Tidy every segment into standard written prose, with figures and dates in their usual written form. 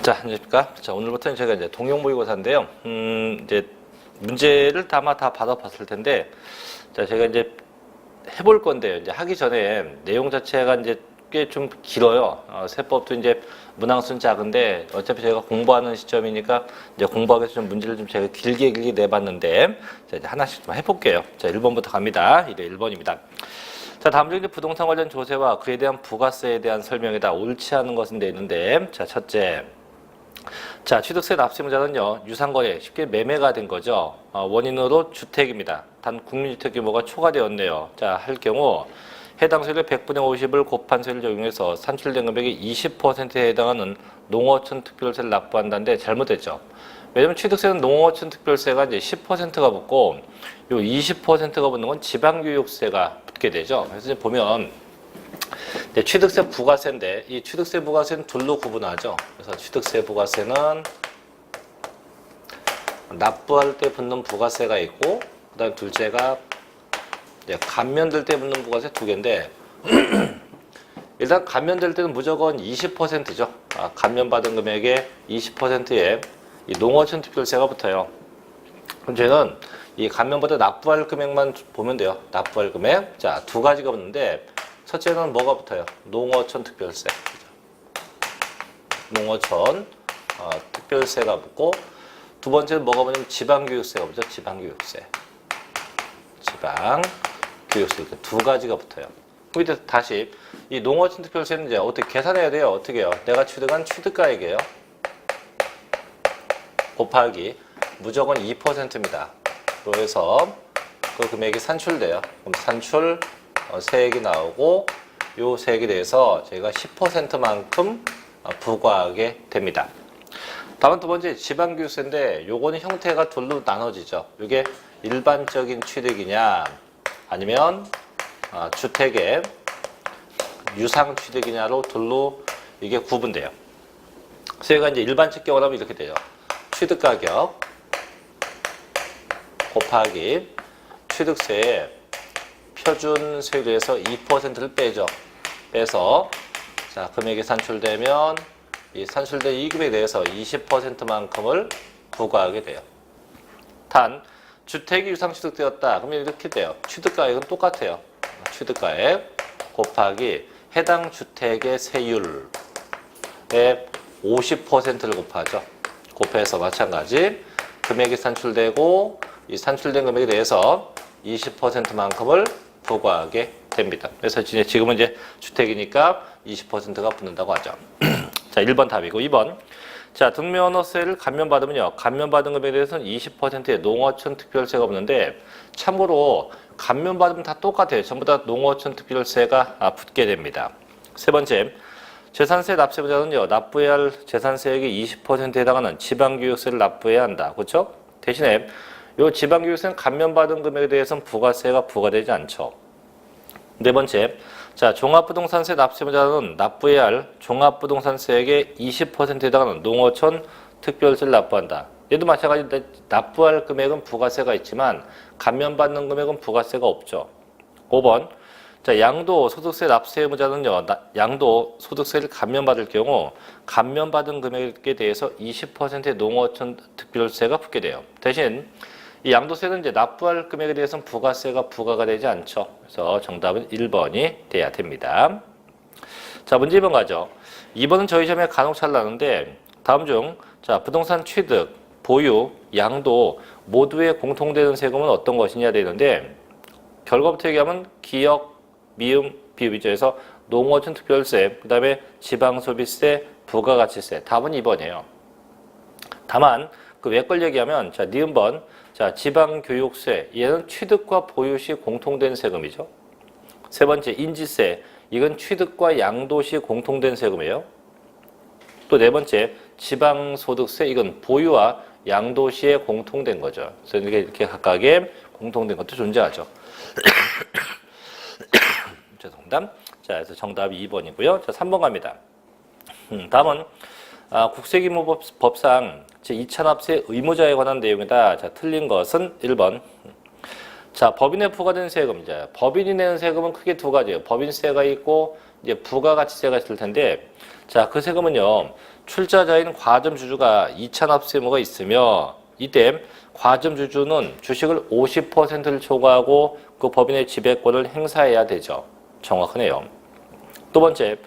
자, 안녕하십니까. 자, 오늘부터는 제가 이제 동형 모의고사인데요. 이제 문제를 다 받아봤을 텐데, 자, 제가 이제 해볼 건데요. 이제 하기 전에 내용 자체가 이제 꽤 좀 길어요. 세법도 이제 문항수는 작은데, 어차피 제가 공부하는 시점이니까 이제 공부하기 위해서 좀 문제를 좀 제가 길게 내봤는데, 자, 이제 하나씩 좀 해볼게요. 자, 1번부터 갑니다. 이제 1번입니다. 자, 다음 중 이제 부동산 관련 조세와 그에 대한 부가세에 대한 설명이다. 옳지 않은 것은 돼 있는데, 자, 첫째. 자, 취득세 납세의무자는요, 유상거래, 쉽게 매매가 된 거죠. 원인으로 주택입니다. 단 국민주택 규모가 초과되었네요. 자, 할 경우 해당 세율의 100분의 50을 곱한 세율을 적용해서 산출된 금액의 20%에 해당하는 농어촌 특별세를 납부한다는데 잘못됐죠. 왜냐면 취득세는 농어촌 특별세가 이제 10%가 붙고 요 20%가 붙는 건 지방교육세가 붙게 되죠. 그래서 이제 보면 취득세 부가세인데 이 취득세 부가세는 둘로 구분하죠. 그래서 취득세 부가세는 납부할 때 붙는 부가세가 있고 그다음 둘째가 감면될 때 붙는 부가세 두 개인데 일단 감면될 때는 무조건 20%죠. 감면받은 금액의 20%에 이 농어촌 특별세가 붙어요. 그럼 저희는 이 감면받아 납부할 금액만 보면 돼요. 납부할 금액. 자, 두 가지가 붙는데 첫째는 뭐가 붙어요? 농어촌 특별세. 농어촌 특별세가 붙고 두 번째는 뭐가 붙냐면 지방교육세가 붙죠. 지방교육세. 지방교육세 이렇게 두 가지가 붙어요. 그럼 이제 다시 이 농어촌 특별세는 이제 어떻게 계산해야 돼요? 어떻게 해요? 내가 취득한 취득가액이에요. 곱하기 무조건 2%입니다. 그래서 그 금액이 산출돼요. 그럼 산출 세액이 나오고 요 세액에 대해서 저희가 10%만큼 부과하게 됩니다. 다음 두 번째 지방교육세인데 요거는 형태가 둘로 나눠지죠. 이게 일반적인 취득이냐 아니면 주택의 유상 취득이냐로 둘로 이게 구분돼요. 그래서 얘가 이제 일반적 경우로 하면 이렇게 돼요. 취득가격 곱하기 취득세의 표준 세율에서 2%를 빼죠. 빼서 자, 금액이 산출되면 이 산출된 이 금액에 대해서 20%만큼을 부과하게 돼요. 단 주택이 유상 취득되었다. 그러면 이렇게 돼요. 취득가액은 똑같아요. 취득가액 곱하기 해당 주택의 세율에 50%를 곱하죠. 곱해서 마찬가지 금액이 산출되고 이 산출된 금액에 대해서 20%만큼을 부과하게 됩니다. 그래서 지금은 이제 주택이니까 20%가 붙는다고 하죠. 자, 1번 답이고 2번. 자, 등면허세를 감면받으면요. 감면받은 금액에 대해서는 20%의 농어촌 특별세가 붙는데 참고로 감면받으면 다 똑같아요. 전부 다 농어촌 특별세가 붙게 됩니다. 세 번째. 재산세 납세자는요. 납부해야 할 재산세액의 20%에 해당하는 지방교육세를 납부해야 한다. 그렇죠? 대신에 이 지방교육세는 감면받은 금액에 대해서는 부가세가 부과되지 않죠. 네 번째, 자, 종합부동산세 납세자는 납부해야 할 종합부동산세액의 20%에 해당하는 농어촌 특별세를 납부한다. 얘도 마찬가지로 납부할 금액은 부가세가 있지만 감면받는 금액은 부가세가 없죠. 5번, 자, 양도소득세 납세 의무자는요, 양도소득세를 감면받을 경우 감면받은 금액에 대해서 20%의 농어촌 특별세가 붙게 돼요. 대신 이 양도세는 이제 납부할 금액에 대해서는 부가세가 부과가 되지 않죠. 그래서 정답은 1번이 돼야 됩니다. 자, 문제 2번 가죠. 2번은 저희 시험에 간혹 잘 나는데 다음 중 자, 부동산 취득, 보유, 양도 모두에 공통되는 세금은 어떤 것이냐 되는데 결과부터 얘기하면 기역, 미음, 비읍이죠. 그래서 농어촌 특별세, 그 다음에 지방소비세, 부가가치세. 답은 2번이에요. 다만 그 외 걸 얘기하면 자, 니은번 자, 지방교육세, 얘는 취득과 보유 시 공통된 세금이죠. 세 번째, 인지세, 이건 취득과 양도 시 공통된 세금이에요. 또 네 번째, 지방소득세, 이건 보유와 양도 시에 공통된 거죠. 그래서 이렇게 각각의 공통된 것도 존재하죠. 죄송합니다. 자, 그래서 정답이 2번이고요. 자, 3번 갑니다. 다음은 국세기무법상 제2차 납세 의무자에 관한 내용이다. 자, 틀린 것은 1번. 자, 법인에 부과된 세금. 이제 법인이 내는 세금은 크게 두 가지예요. 법인세가 있고 이제 부가가치세가 있을 텐데, 자, 그 세금은요. 출자자인 과점주주가 이차납세 의무가 있으며 이때 과점주주는 주식을 50%를 초과하고 그 법인의 지배권을 행사해야 되죠. 정확하네요. 두 번째,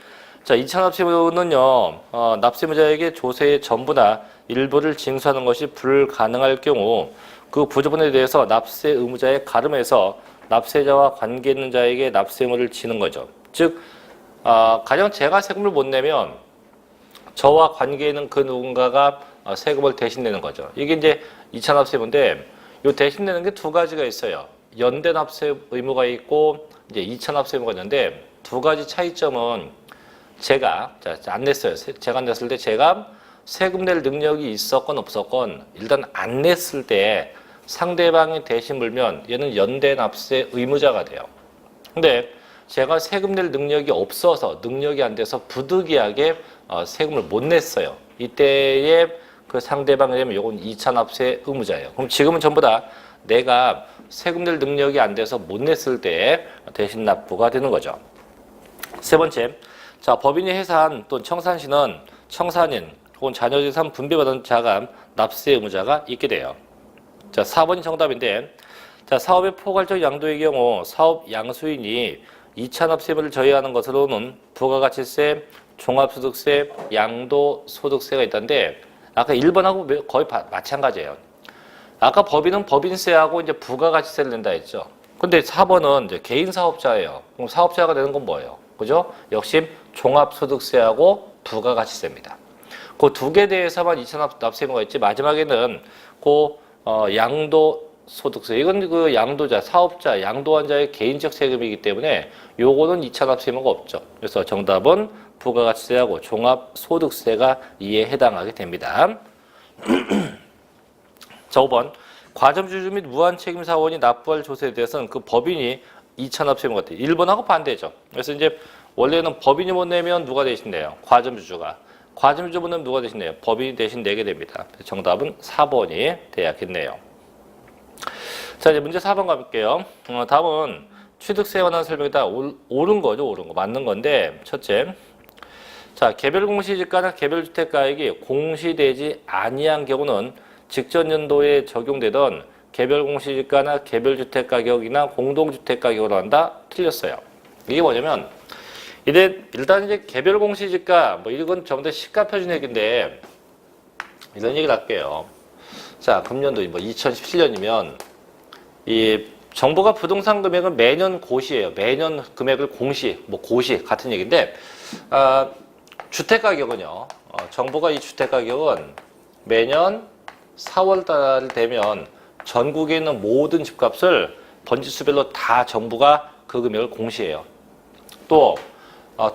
자, 이차납세 의무는요. 납세무자에게 조세의 전부나 일부를 징수하는 것이 불가능할 경우 그 부조건에 대해서 납세 의무자에 가름해서 납세자와 관계 있는 자에게 납세 의무를 지는 거죠. 즉, 가령 제가 세금을 못 내면 저와 관계 있는 그 누군가가 세금을 대신 내는 거죠. 이게 이제 2차 납세 의무인데 이 대신 내는 게 두 가지가 있어요. 연대 납세 의무가 있고 이제 2차 납세 의무가 있는데 두 가지 차이점은 제가 안 냈어요. 제가 안 냈을 때 제가 세금 낼 능력이 있었건 없었건 일단 안 냈을 때 상대방이 대신 물면 얘는 연대 납세 의무자가 돼요. 근데 제가 세금 낼 능력이 없어서 능력이 안 돼서 부득이하게 세금을 못 냈어요. 이때에 그 상대방이 되면 요건 2차 납세 의무자예요. 그럼 지금은 전부 다 내가 세금 낼 능력이 안 돼서 못 냈을 때 대신 납부가 되는 거죠. 세 번째, 자, 법인이 해산 또는 청산시는 청산인 혹은 자녀재산 분배받은 자가 납세 의무자가 있게 돼요. 자, 4번이 정답인데, 자, 사업의 포괄적 양도의 경우 사업 양수인이 2차 납세의무를 저해하는 것으로는 부가가치세, 종합소득세, 양도소득세가 있던데 아까 1번하고 거의 마찬가지예요. 아까 법인은 법인세하고 이제 부가가치세를 낸다 했죠. 근데 4번은 이제 개인 사업자예요. 그럼 사업자가 되는 건 뭐예요? 그죠? 역시 종합소득세하고 부가가치세입니다. 그 두 개에 대해서만 2차 납세의무가 있지 마지막에는 양도소득세, 이건 그 양도자, 사업자, 양도한 자의 개인적 세금이기 때문에 요거는 2차 납세의무가 없죠. 그래서 정답은 부가가치세하고 종합소득세가 이에 해당하게 됩니다. 자, 5번. 과점주주 및 무한책임사원이 납부할 조세에 대해서는 그 법인이 2차 납세의무가 돼요. 1번하고 반대죠. 그래서 이제 원래는 법인이 못 내면 누가 대신 내요? 과점주주가. 과점주주 못 내면 누가 대신 내요? 법인이 대신 내게 됩니다. 정답은 4번이 돼야겠네요. 자, 이제 문제 4번 가볼게요. 다음은 취득세에 관한 설명이다. 옳은 거죠, 옳은 거. 맞는 건데, 첫째. 자, 개별 공시지가나 개별 주택가액이 공시되지 아니한 경우는 직전 연도에 적용되던 개별 공시지가나 개별 주택 가격이나 공동주택 가격으로 한다. 틀렸어요. 이게 뭐냐면 일단 이제 개별 공시지가 뭐 이건 전부 다 시가 표준 얘기인데 이런 얘기를 할게요. 자, 금년도 뭐 2017년이면 이 정부가 부동산 금액은 매년 고시예요. 매년 금액을 공시, 뭐 고시 같은 얘기인데 주택 가격은요. 정부가 이 주택 가격은 매년 4월 달 되면 전국에 있는 모든 집값을 번지수별로 다 정부가 그 금액을 공시해요. 또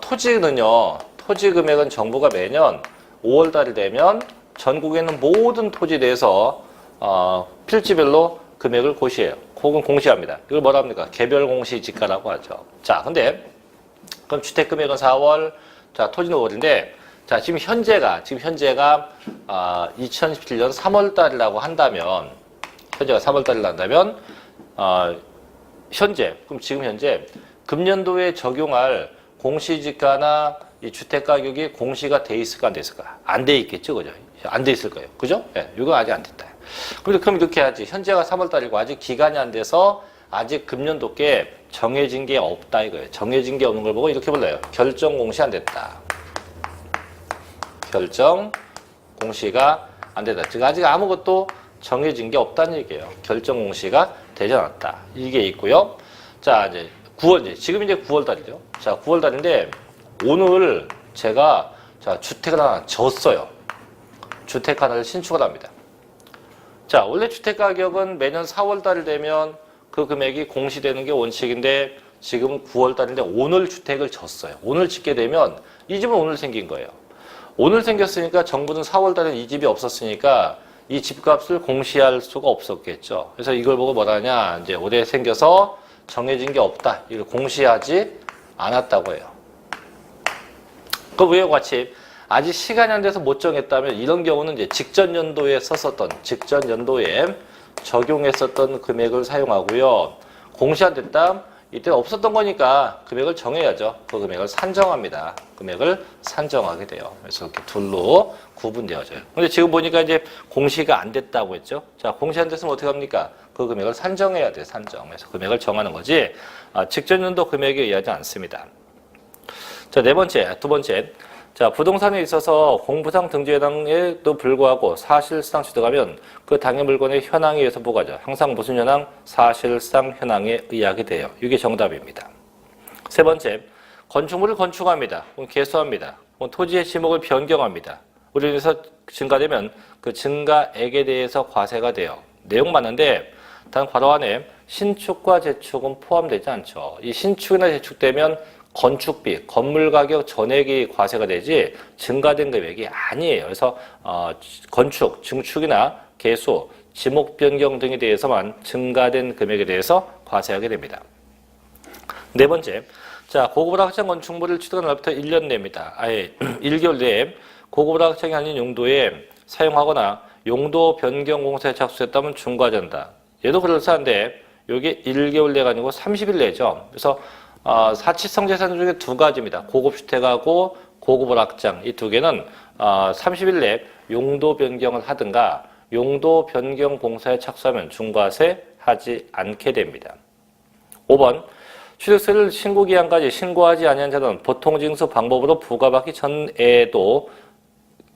토지는요. 토지 금액은 정부가 매년 5월 달이 되면 전국에 있는 모든 토지에 대해서 필지별로 금액을 고시해요. 혹은 공시합니다. 이걸 뭐라 합니까? 개별 공시지가라고 하죠. 자, 근데 그럼 주택 금액은 4월, 자, 토지는 5월인데 자, 지금 현재가 2017년 3월 달이라고 한다면 현재가 3월 달이라고 한다면 그럼 지금 현재 금년도에 적용할 공시지가나 이 주택 가격이 공시가 돼 있을까 안 돼 있을까? 안 돼 있겠죠, 그죠? 안 돼 있을 거예요, 그죠? 예, 이거 아직 안 됐다. 그럼 이렇게 하지. 현재가 3월 달이고 아직 기간이 안 돼서 아직 금년도께 정해진 게 없다 이거예요. 정해진 게 없는 걸 보고 이렇게 불러요. 결정 공시 안 됐다. 결정 공시가 안 되다. 즉 아직 아무것도 정해진 게 없다는 얘기예요. 결정 공시가 되지 않았다. 이게 있고요. 자, 이제 9월 지금 이제 9월 달이죠. 자, 9월 달인데 오늘 제가 주택을 하나 졌어요. 주택 하나를 신축을 합니다. 자, 원래 주택 가격은 매년 4월 달 되면 그 금액이 공시되는 게 원칙인데 지금 9월 달인데 오늘 주택을 졌어요. 오늘 짓게 되면 이 집은 오늘 생긴 거예요. 오늘 생겼으니까 정부는 4월 달에 이 집이 없었으니까 이 집값을 공시할 수가 없었겠죠. 그래서 이걸 보고 뭐라냐, 이제 올해 생겨서 정해진 게 없다. 이걸 공시하지 않았다고 해요. 그 외와 같이 아직 시간이 안 돼서 못 정했다면 이런 경우는 이제 직전 연도에 적용했었던 금액을 사용하고요. 공시화됐다. 이때 없었던 거니까 금액을 정해야죠. 그 금액을 산정합니다. 금액을 산정하게 돼요. 그래서 이렇게 둘로 구분되어져요. 근데 지금 보니까 이제 공시가 안 됐다고 했죠. 자, 공시 안 됐으면 어떻게 합니까? 그 금액을 산정해야 돼요. 산정해서 금액을 정하는 거지. 직전 연도 금액에 의하지 않습니다. 자, 두 번째. 자, 부동산에 있어서 공부상 등재현황에도 불구하고 사실상 취득하면 그 당해 물건의 현황에 의해서 보고하죠. 항상 무슨 현황? 사실상 현황에 의하게 돼요. 이게 정답입니다. 세 번째, 건축물을 건축합니다. 개수합니다. 토지의 지목을 변경합니다. 우리로 인해서 증가되면 그 증가액에 대해서 과세가 돼요. 내용 많은데 단 괄호 안에 신축과 재축은 포함되지 않죠. 이 신축이나 재축되면 건축비, 건물 가격 전액이 과세가 되지 증가된 금액이 아니에요. 그래서 건축, 증축이나 개수, 지목 변경 등에 대해서만 증가된 금액에 대해서 과세하게 됩니다. 네 번째, 자, 고급오락장 건축물을 취득한 날부터 1년 내입니다. 아예 1개월 내에 고급오락장이 아닌 용도에 사용하거나 용도 변경 공사에 착수했다면 중과된다. 얘도 그럴싸한데 이게 1개월 내가 아니고 30일 내죠. 그래서 사치성 재산 중에 두 가지입니다. 고급주택하고 고급오락장 이 두 개는 30일 내 용도 변경을 하든가 용도 변경 공사에 착수하면 중과세 하지 않게 됩니다. 5번 취득세를 신고기한까지 신고하지 아니한 자는 보통징수 방법으로 부과받기 전에도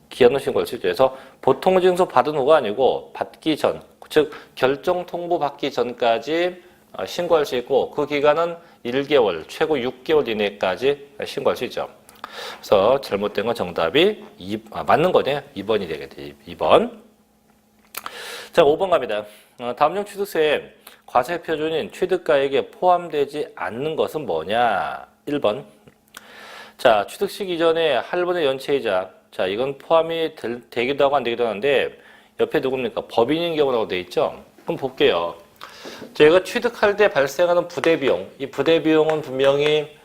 기한을 신고할 수 있죠. 그래서 보통징수 받은 후가 아니고 받기 전, 즉 결정 통보 받기 전까지 신고할 수 있고 그 기간은 1개월, 최고 6개월 이내까지 신고할 수 있죠. 그래서 잘못된 건 정답이 맞는 거네. 2번이 되겠죠. 2번. 자, 5번 갑니다. 다음 중 취득세에 과세 표준인 취득가액에 포함되지 않는 것은 뭐냐? 1번. 자, 취득 시기 이전에 할부의 연체이자. 자, 이건 포함이 되기도 하고 안 되기도 하는데 옆에 누굽니까? 법인인 경우라고 돼 있죠? 그럼 볼게요. 저희가 취득할 때 발생하는 부대비용, 이 부대비용은 분명히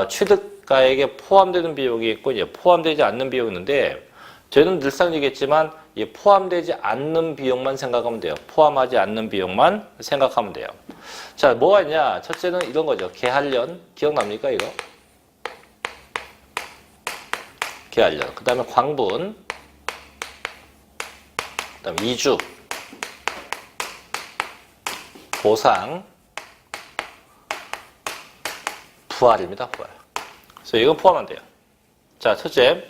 취득가액에 포함되는 비용이 있고 이제 포함되지 않는 비용이 있는데 저희는 늘상 얘기했지만 이 포함되지 않는 비용만 생각하면 돼요. 포함하지 않는 비용만 생각하면 돼요. 자, 뭐가 있냐? 첫째는 이런 거죠. 계할련. 기억납니까, 이거? 계할련. 그 다음에 광분. 그 다음에 이주. 보상. 부활입니다, 부활. 그래서 이건 포함하면 돼요. 자, 첫째.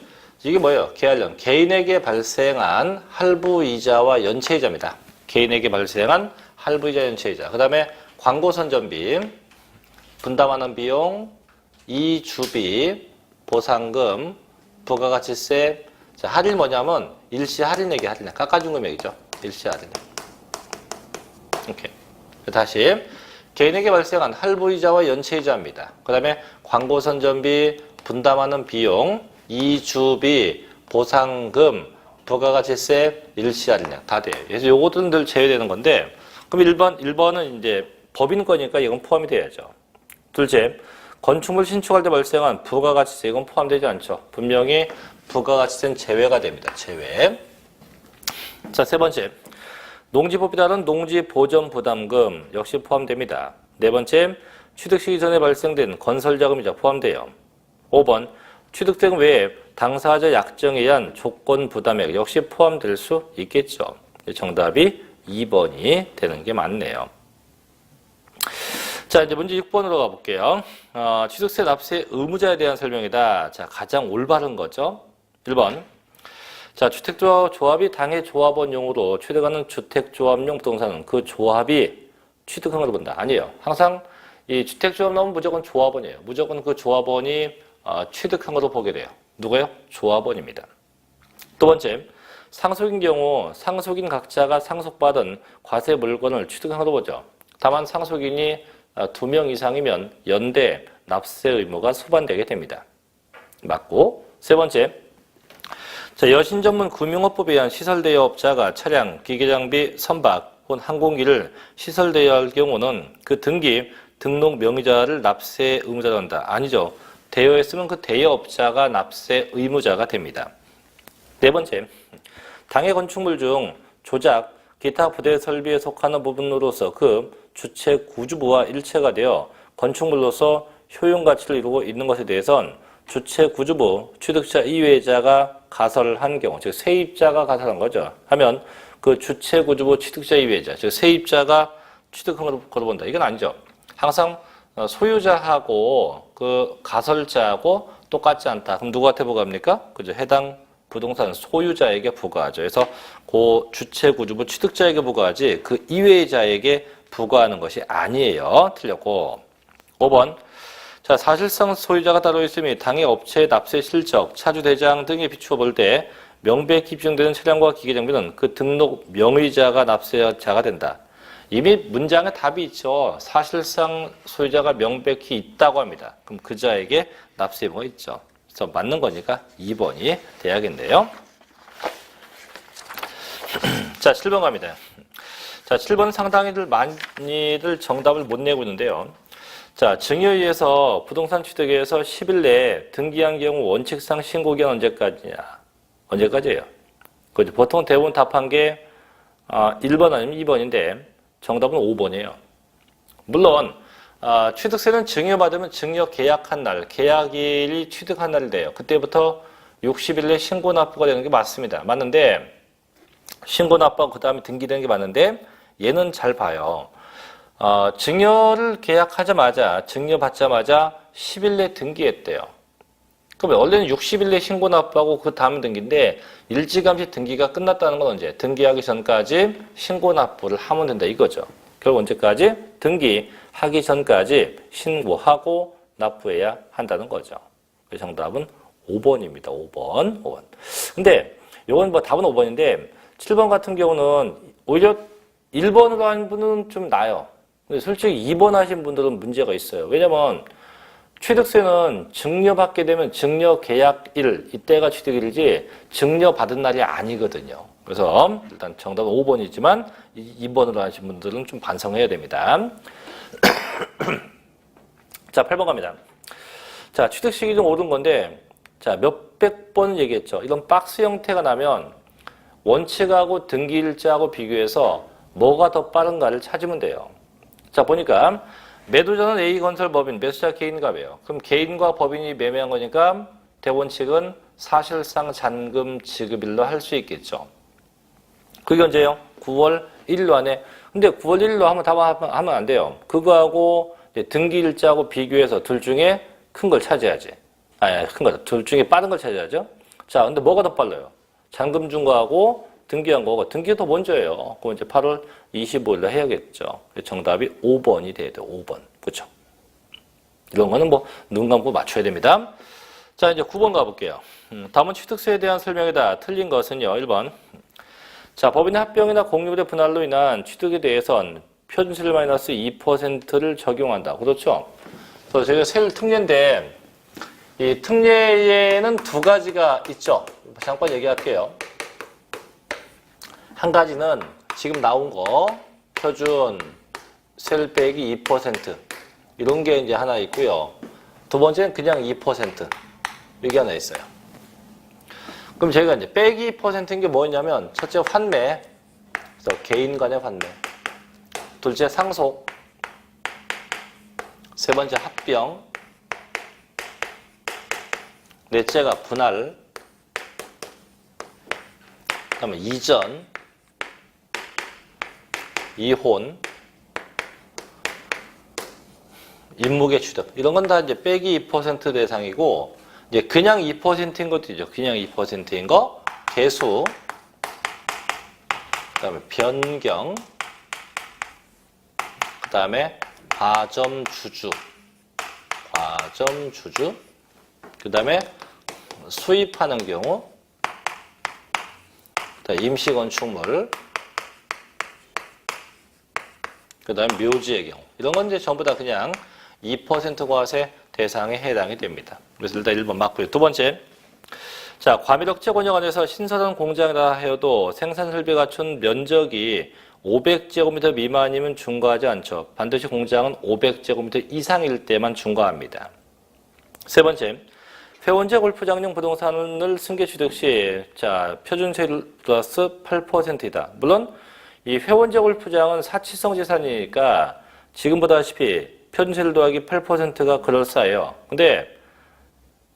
이게 뭐예요? 계할련. 개인에게 발생한 할부이자와 연체이자입니다. 개인에게 발생한 할부이자, 연체이자. 그 다음에 광고선전비, 분담하는 비용, 이주비, 보상금, 부가가치세. 자, 할인 뭐냐면 일시 할인액이 할인액. 깎아준 금액이죠. 일시 할인액. 오케이. 다시 개인에게 발생한 할부이자와 연체이자입니다. 그 다음에 광고선전비, 분담하는 비용, 이주비, 보상금, 부가가치세, 일시할인액 다 돼요. 그래서 요것들은 늘 제외되는 건데 그럼 1번은 이제 법인 거니까 이건 포함이 돼야죠. 둘째, 건축물 신축할 때 발생한 부가가치세 이건 포함되지 않죠. 분명히 부가가치세는 제외가 됩니다. 제외. 자, 세 번째. 농지법에 따른 농지보전부담금 역시 포함됩니다. 네 번째, 취득 시기 전에 발생된 건설자금이자 포함돼요. 5번, 취득세금 외에 당사자 약정에 의한 조건 부담액 역시 포함될 수 있겠죠. 정답이 2번이 되는 게 맞네요. 자, 이제 문제 6번으로 가볼게요. 취득세 납세 의무자에 대한 설명이다. 자, 가장 올바른 거죠. 1번. 자, 주택조합이 당해 조합원용으로 취득하는 주택조합용 부동산은 그 조합이 취득한 걸로 본다. 아니에요. 항상 이 주택조합 나오면 무조건 조합원이에요. 무조건 그 조합원이 취득한 것으로 보게 돼요. 누구예요? 조합원입니다. 두 번째, 상속인 경우 상속인 각자가 상속받은 과세 물건을 취득한 것으로 보죠. 다만 상속인이 2명 이상이면 연대 납세 의무가 소반되게 됩니다. 맞고, 세 번째, 자, 여신 전문 금융업법에 의한 시설대여업자가 차량, 기계장비, 선박 혹은 항공기를 시설대여할 경우는 그 등기, 등록 명의자를 납세 의무자로 한다. 아니죠. 대여했으면 그 대여업자가 납세 의무자가 됩니다. 네 번째, 당해 건축물 중 조작, 기타 부대 설비에 속하는 부분으로서 그 주체 구주부와 일체가 되어 건축물로서 효용 가치를 이루고 있는 것에 대해선 주체 구주부, 취득자 이외의 자가 가설한 경우, 즉 세입자가 가설한 거죠. 하면 그 주체 구주부, 취득자 이외의 자, 즉 세입자가 취득한 걸 걸어본다. 이건 아니죠. 항상 소유자하고 그 가설자하고 똑같지 않다. 그럼 누구한테 부과합니까? 그죠? 해당 부동산 소유자에게 부과하죠. 그래서 그 주체 구주부 취득자에게 부과하지 그 이외의 자에게 부과하는 것이 아니에요. 틀렸고. 5번. 자, 사실상 소유자가 따로 있음이 당해 업체의 납세 실적, 차주 대장 등에 비추어 볼 때 명백히 규정되는 차량과 기계 장비는 그 등록 명의자가 납세자가 된다. 이미 문장에 답이 있죠. 사실상 소유자가 명백히 있다고 합니다. 그럼 그 자에게 납세 의무가 있죠. 그래서 맞는 거니까 2번이 돼야겠네요. 자, 7번 갑니다. 자, 7번 상당히들 많이들 정답을 못 내고 있는데요. 자, 증여에 의해서 부동산 취득에 의해서 10일 내에 등기한 경우 원칙상 신고기한 언제까지냐? 언제까지예요? 그죠? 보통 대부분 답한 게 1번 아니면 2번인데 정답은 5번이에요. 물론 취득세는 증여받으면 증여 계약한 날, 계약일이 취득한 날이 돼요. 그때부터 60일 내 신고 납부가 되는 게 맞습니다. 맞는데 신고 납부하고 그 다음에 등기되는 게 맞는데 얘는 잘 봐요. 증여를 계약하자마자 증여받자마자 10일 내 등기했대요. 그럼 원래는 60일 내 신고 납부하고 그 다음 등기인데 일찌감치 등기가 끝났다는 건 언제? 등기하기 전까지 신고 납부를 하면 된다 이거죠. 결국 언제까지? 등기하기 전까지 신고하고 납부해야 한다는 거죠. 그래서 정답은 5번입니다. 5번. 근데 이건 뭐 답은 5번인데 7번 같은 경우는 오히려 1번으로 한 분은 좀 나아요. 근데 솔직히 2번 하신 분들은 문제가 있어요. 왜냐면 취득세는 증여받게 되면 증여계약일, 이때가 취득일이지 증여받은 날이 아니거든요. 그래서 일단 정답은 5번이지만 2번으로 하신 분들은 좀 반성해야 됩니다. 자, 8번 갑니다. 자, 취득식이 좀 오른 건데 자, 몇백 번 얘기했죠. 이런 박스 형태가 나면 원칙하고 등기일자하고 비교해서 뭐가 더 빠른가를 찾으면 돼요. 자, 보니까 매도자는 A건설 법인, 매수자 개인가예요. 그럼 개인과 법인이 매매한 거니까 대원칙은 사실상 잔금 지급일로 할 수 있겠죠. 그게 언제예요? 9월 1일 안에. 근데 9월 1일로 하면 안 돼요. 그거하고 등기일자하고 비교해서 둘 중에 큰 걸 찾아야지. 둘 중에 빠른 걸 찾아야죠. 자, 근데 뭐가 더 빨라요? 잔금 준 거하고 등기한 거고, 등기가 더 먼저예요. 그럼 이제 8월 25일로 해야겠죠. 정답이 5번이 돼야 돼요. 5번. 그렇죠? 이런 거는 뭐 눈 감고 맞춰야 됩니다. 자, 이제 9번 가볼게요. 다음은 취득세에 대한 설명이다. 틀린 것은요. 1번. 자, 법인의 합병이나 공유부대 분할로 인한 취득에 대해선 표준세율 마이너스 2%를 적용한다. 그렇죠? 그래서 저희가 세율 특례인데 이 특례에는 두 가지가 있죠. 잠깐 얘기할게요. 한 가지는 지금 나온 거 표준 세율 빼기 2% 이런 게 이제 하나 있고요. 두 번째는 그냥 2% 이게 하나 있어요. 그럼 저희가 이제 빼기 2%인 게 뭐였냐면 첫째 환매, 그래서 개인 간의 환매, 둘째 상속, 세 번째 합병, 넷째가 분할, 그다음에 이전, 이혼, 임무계 취득 이런 건 다 이제 빼기 2% 대상이고 이제 그냥 2%인 것도 있죠. 그냥 2%인 거, 개수, 그다음에 변경, 그다음에 과점 주주, 그다음에 수입하는 경우, 그다음에 임시건축물, 그다음에 묘지의 경우 이런 건 이제 전부 다 그냥 2% 과세 대상에 해당이 됩니다. 그래서 일단 1번 맞고요. 두 번째, 자, 과밀억제 권역 안에서 신설한 공장이라 해도 생산 설비 갖춘 면적이 500제곱미터 미만이면 중과하지 않죠. 반드시 공장은 500제곱미터 이상일 때만 중과합니다. 세 번째, 회원제 골프장용 부동산을 승계 취득 시, 자, 표준세율 플러스 8%이다. 물론 이 회원제 골프장은 사치성 재산이니까 지금 보다시피 표준세율 더하기 8%가 그럴싸해요. 근데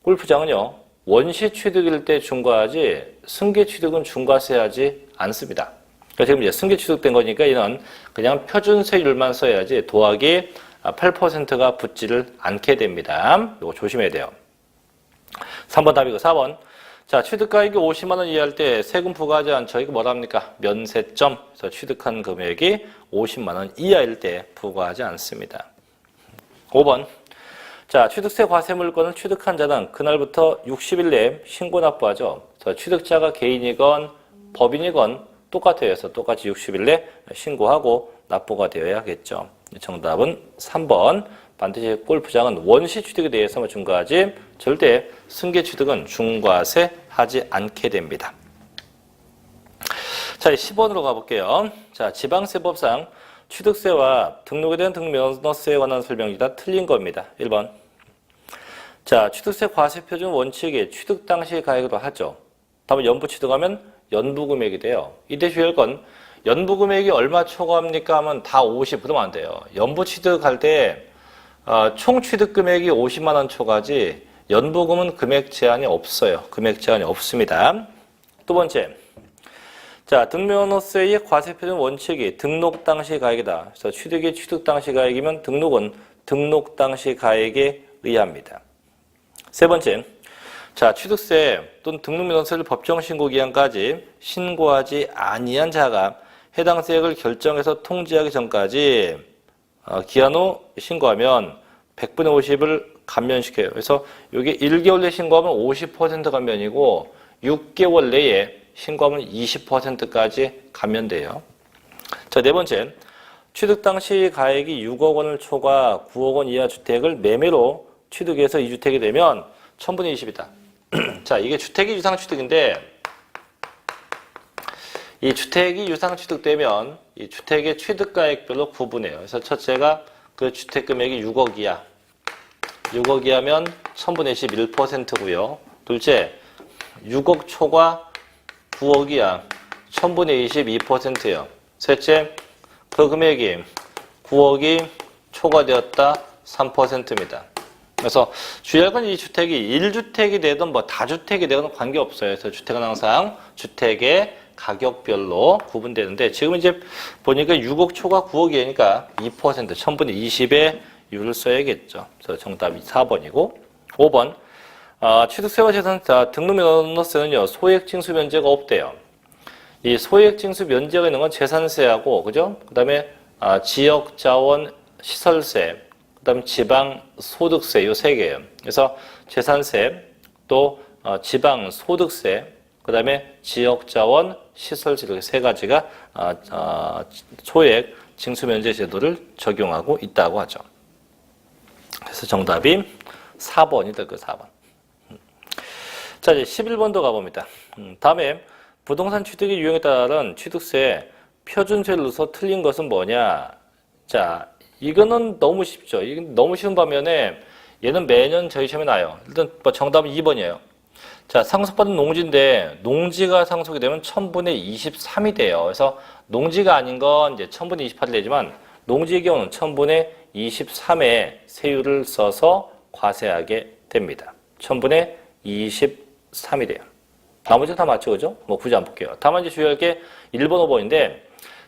골프장은요, 원시 취득일 때 중과하지 승계 취득은 중과세하지 않습니다. 그러니까 지금 이제 승계 취득된 거니까 이는 그냥 표준세율만 써야지 더하기 8%가 붙지를 않게 됩니다. 이거 조심해야 돼요. 3번 답이고 4번. 자, 취득가액이 50만 원 이하일 때 세금 부과하지 않죠. 이거 뭐랍니까? 면세점. 그래서 취득한 금액이 50만 원 이하일 때 부과하지 않습니다. 5번. 자, 취득세 과세 물건을 취득한 자는 그날부터 60일 내에 신고 납부하죠. 그래서 취득자가 개인이건 법인이건 똑같아요. 그래서 똑같이 60일 내 신고하고 납부가 되어야겠죠. 정답은 3번. 반드시 골프장은 원시 취득에 대해서만 중과하지 절대 승계 취득은 중과세하지 않게 됩니다. 자, 10번으로 가볼게요. 자, 지방세법상 취득세와 등록에 대한 등록면허세에 관한 설명이 다 틀린 겁니다. 1번. 자, 취득세 과세표준 원칙이 취득 당시 가액으로 하죠. 다음에 연부 취득하면 연부 금액이 돼요. 이때 주의할 건 연부 금액이 얼마 초과합니까 하면 다 50 그러면 안 돼요. 연부 취득할 때 총 취득 금액이 50만 원 초과지 연부금은 금액 제한이 없어요. 금액 제한이 없습니다. 두 번째. 자, 등록면허세의 과세표준 원칙이 등록 당시 가액이다. 그래서 취득이 취득 당시 가액이면 등록은 등록 당시 가액에 의합니다. 세 번째. 자, 취득세 또는 등록면허세를 법정신고 기한까지 신고하지 아니한 자가 해당 세액을 결정해서 통지하기 전까지 기한 후 신고하면 100분의 50을 감면시켜요. 그래서 이게 1개월 내에 신고하면 50% 감면이고 6개월 내에 신고하면 20%까지 감면돼요. 자, 네 번째. 취득 당시 가액이 6억 원을 초과 9억 원 이하 주택을 매매로 취득해서 이 주택이 되면 1000분의 20이다. 자, 이게 주택이 유상취득인데 이 주택이 유상취득되면 이 주택의 취득가액별로 구분해요. 그래서 첫째가 그 주택 금액이 6억 이하. 6억 이하면 1000분의 21%고요. 둘째, 6억 초과 9억 이하. 1000분의 22%예요. 셋째, 그 금액이 9억이 초과되었다 3%입니다. 그래서 주의할 건 이 주택이 1주택이 되든 뭐 다주택이 되든 관계없어요. 그래서 주택은 항상 주택의 가격별로 구분되는데 지금 이제 보니까 6억 초과 9억 이하니까 2% 1000분의 20의 율을 써야겠죠. 그래서 정답이 4번이고 5번 취득세와 재산세 등록면허세는요 소액 징수 면제가 없대요. 이 소액 징수 면제가 있는 건 재산세하고 그죠? 그다음에 지역자원 시설세, 그다음에 지방소득세 요 세 개예요. 그래서 재산세 또 지방소득세 그다음에 지역자원 시설세 이렇게 세 가지가 소액 징수면제 제도를 적용하고 있다고 하죠. 그래서 정답이 4번이 될 거예요. 4번. 자, 이제 11번도 가봅니다. 다음에 부동산 취득의 유형에 따른 취득세 표준세를 넣어서 틀린 것은 뭐냐? 자, 이거는 너무 쉽죠. 이건 너무 쉬운 반면에 얘는 매년 저희 시험에 나요. 일단 정답은 2번이에요. 자, 상속받은 농지인데 농지가 상속이 되면 1000분의 23이 돼요. 그래서 농지가 아닌 건 이제 1000분의 28이 되지만 농지의 경우는 1000분의 23의 세율을 써서 과세하게 됩니다. 1000분의 23이 돼요. 나머지는 다 맞죠, 그죠? 뭐 굳이 안 볼게요. 다만 이제 주의할 게 1번, 5번인데,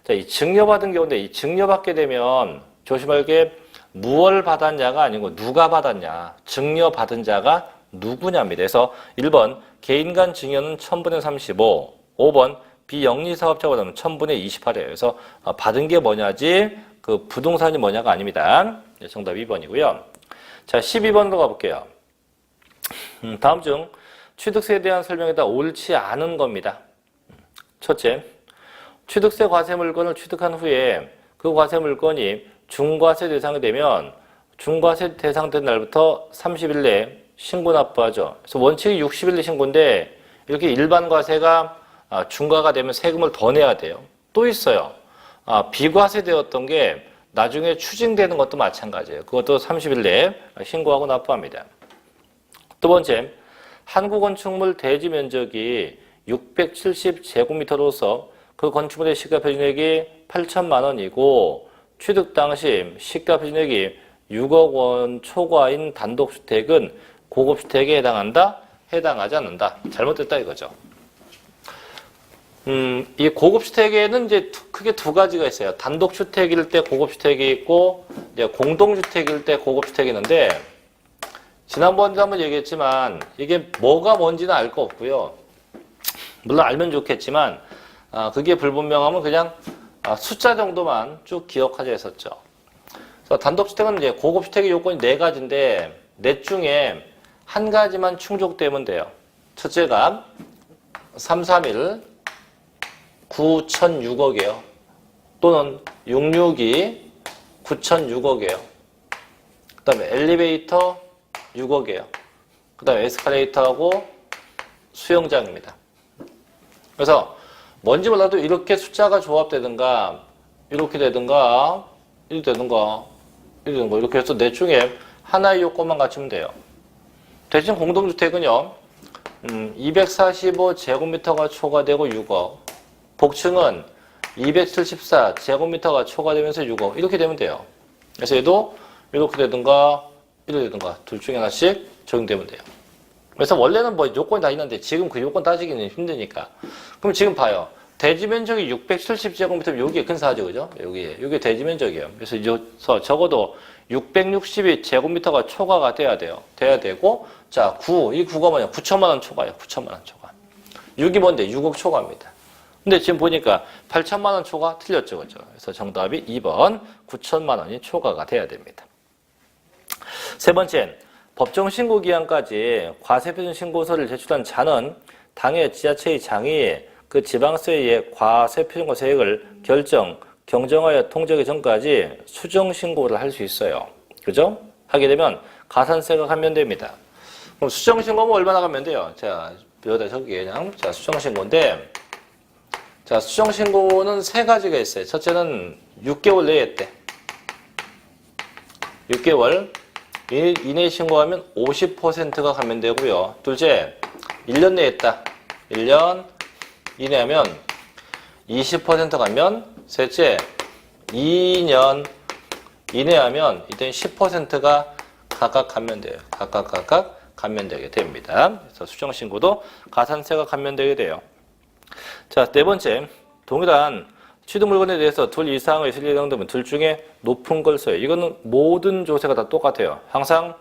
자, 이 증여받은 경우인데 이 증여받게 되면 조심할 게 무얼 받았냐가 아니고 누가 받았냐. 증여받은 자가 누구냐입니다. 그래서 1번 개인 간 증여는 1000분의 35, 5번 비영리사업자 받으면 1000분의 28이에요. 그래서 받은 게 뭐냐지 그 부동산이 뭐냐가 아닙니다. 정답 2번이고요. 자, 12번으로 가볼게요. 다음 중 취득세에 대한 설명에다 옳지 않은 겁니다. 첫째, 취득세 과세 물건을 취득한 후에 그 과세 물건이 중과세 대상이 되면 중과세 대상된 날부터 30일 내에 신고 납부하죠. 그래서 원칙이 60일 내 신고인데 이렇게 일반 과세가 중과가 되면 세금을 더 내야 돼요. 또 있어요. 비과세되었던 게 나중에 추징되는 것도 마찬가지예요. 그것도 30일 내에 신고하고 납부합니다. 두 번째, 한국건축물 대지 면적이 670제곱미터로서 그 건축물의 시가 표준액이 8천만 원이고 취득 당시 시가 표준액이 6억 원 초과인 단독주택은 고급주택에 해당한다? 해당하지 않는다. 잘못됐다 이거죠. 이 고급주택에는 이제 크게 두 가지가 있어요. 단독주택일 때 고급주택이 있고, 이제 공동주택일 때 고급주택이 있는데, 지난번에도 한번 얘기했지만, 이게 뭐가 뭔지는 알 거 없고요. 물론 알면 좋겠지만, 그게 불분명하면 그냥 숫자 정도만 쭉 기억하자 했었죠. 그래서 단독주택은 이제 고급주택의 요건이 네 가지인데, 넷 중에 한 가지만 충족되면 돼요. 첫째가 331 9,006억이에요. 또는 662 9,006억이에요. 그 다음에 엘리베이터 6억이에요. 그 다음에 에스컬레이터하고 수영장입니다. 그래서 뭔지 몰라도 이렇게 숫자가 조합되든가 이렇게 되든가 이렇게 되든가 이렇게 되든가 이렇게 해서 넷 중에 하나의 요건만 갖추면 돼요. 대신 공동주택은요. 245제곱미터가 초과되고 6억. 복층은 274제곱미터가 초과되면서 6억. 이렇게 되면 돼요. 그래서 얘도 이렇게 되든가 이렇게 되든가 둘 중에 하나씩 적용되면 돼요. 그래서 원래는 뭐 요건이 다 있는데 지금 그 요건 따지기는 힘드니까. 그럼 지금 봐요. 대지 면적이 670제곱미터 여기에 근사하죠. 그죠? 여기에 대지 면적이에요. 그래서 적어도 662제곱미터가 초과가 돼야 돼요. 돼야 되고, 자, 이 9가 뭐냐? 9천만 원 초과예요. 9천만 원 초과. 6이 뭔데? 6억 초과입니다. 근데 지금 보니까 8천만 원 초과 틀렸죠. 그죠? 그래서 정답이 2번 9천만 원이 초과가 돼야 됩니다. 세 번째, 법정 신고 기한까지 과세표준 신고서를 제출한 자는 당해 지자체의 장이 그 지방세의 과세표준과 세액을 경정하여 통지하기 전까지 수정 신고를 할 수 있어요. 그죠? 하게 되면 가산세가 감면됩니다. 그럼 수정 신고면 얼마나 감면돼요? 자, 여기다 적게 그냥. 자, 수정 신고인데, 자, 수정 신고는 세 가지가 있어요. 첫째는 6개월 내에 했대. 6개월 이내에 신고하면 50%가 감면되고요. 둘째, 1년 내에 했다. 1년 이내 하면 20% 감면. 셋째, 2년 이내 하면 이때는 10%가 각각 감면돼요. 각각 감면되게 됩니다. 그래서 수정신고도 가산세가 감면되게 돼요. 자, 네 번째, 동일한 취득 물건에 대해서 둘 이상의 세율이 해당되면 둘 중에 높은 걸 써요. 이거는 모든 조세가 다 똑같아요. 항상